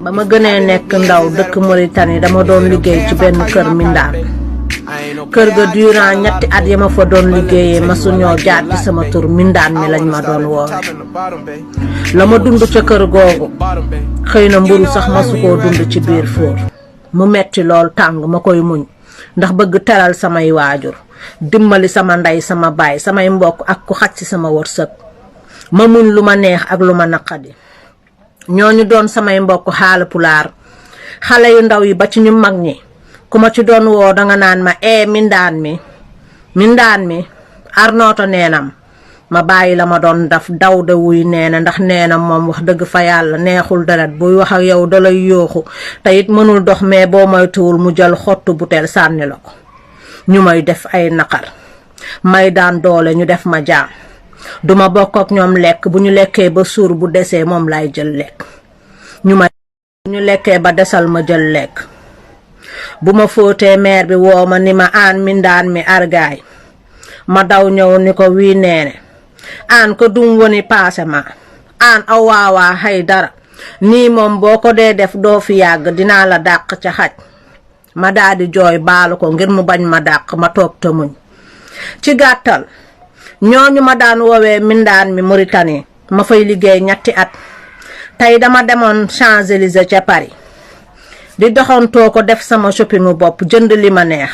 ba ma gënee nekk ndaw dëkk Mauritanie dama doon liggéey ci benn kër mindaan kër ga durant ñetti at ya ma fa doon liggéeyee masu ñoo jaar ci sama tur mindaan mi lañ ma doon woowe la ma dund ca kër googu xëy na mburu sax masu koo dund ci biir fóor mu metti lool tàng ma koy muñ ndax bëgg teral samay waajur dimbali sama ndey sama baay samay mbokk ak ku xaj ci sama wërsëg ma muñ lu ma neex ak lu ma naqadi ñooñu doon samay mbokk Haalpulaar xale yu ndaw yi ba ci ñu mag ñi ku ma ci doon woo danga naan ma mindaan mi Arnooto neenam ma bàyyi la ma doon daf daw de wuy neena ndax neenam moom wax dëgg fa yàlla neexul deret buy wax ak yow dalay yooxu te it mënul dox mais boo moytuwul mu jël xottu butel sànni la ko ñu may def ay naqar may daan doole ñu def ma jaam duma bokk ak ñoom lekk bu ñu lekkee ba suur bu desee moom lay jël lekk ñu lekkee ba desal ma jël lekk bu ma fóotee meer bi woo ma ni ma aan mindaan mi argaay ma daw ñëw ni ko wii neene aan ko dum woni paase ma aan aw waawaa hay dara nii moom boo ko dee def doo fi yàgg dinaa la dàq ca xaj ma daldi jooy baalu ko ngir mu bañ ma dàq ma toog te muñ ci gàttal ñooñu ma daan woowee mindaan mi Mauritanie ma fay liggéey ñetti at tey dama demoon Champs-Élysées ca Paris di doxantoo ko def sama shoppingu bopp jënd li ma neex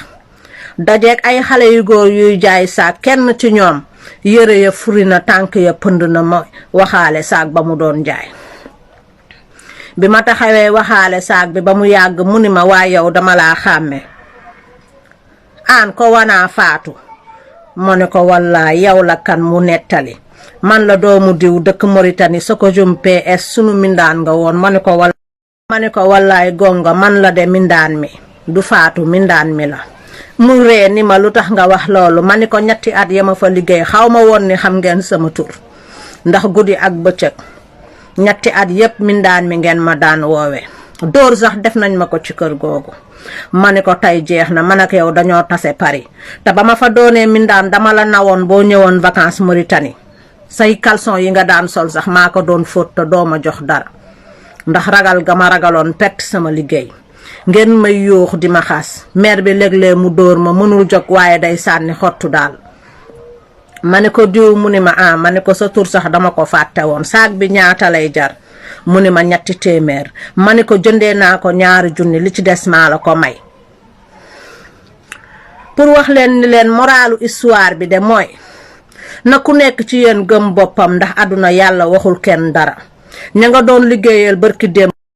dajeek ay xale yu góor yuy jaay saak kenn ci ñoom yëre ya furi na tànk ya pënd na ma waxaale saak ba mu doon jaay bi ma taxawee waxaale saak bi ba mu yàgg mu ni ma waa yow dama laa xàmme aan ko wanaa faatu ma ne ko wallaay yow la kan mu nettali man la doomu diw dëkk Mauritanie Sokojum PS sunu mindaan nga woon ma ne ko wallaay gonga man la de mindaan mi du faatu mindaan mi la mu ree ni ma lu tax nga wax loolu ma ni ko ñetti at ya ma fa liggéey xaw ma woon ni xam ngeen sama tur ndax guddi ak bëccëg ñetti at yépp mindaan mi ngeen ma daan woowe dóor sax def nañ ma ko ci kër googu ma ni ko tey jeex na man ak yow dañoo tase Paris te ba ma fa doonee mindaan dama la nawoon boo ñëwoon vacances Mauritanie say caleçon yi nga daan sol sax maa ko doon fóot te doo ma jox dara ndax ragal ga ma ragaloon perte sama liggéey ngeen may yuux di ma xas meer bi léeg-léeg mu dóor ma mënul jóg waaye day sànni xottu daal ma ne ko diw mu ni ma ma ne ko sa tur sax dama ko fàtte woon saak bi ñaata lay jar mu ni ma 3 téeméer ma ne ko jëndee naa ko 2 junni li ci des maa la ko may pour wax leen ni leen moralu histoire bi de mooy na ku nekk ci yéen gëm boppam ndax àdduna yàlla waxul kenn dara ña nga doon liggéeyal barki démb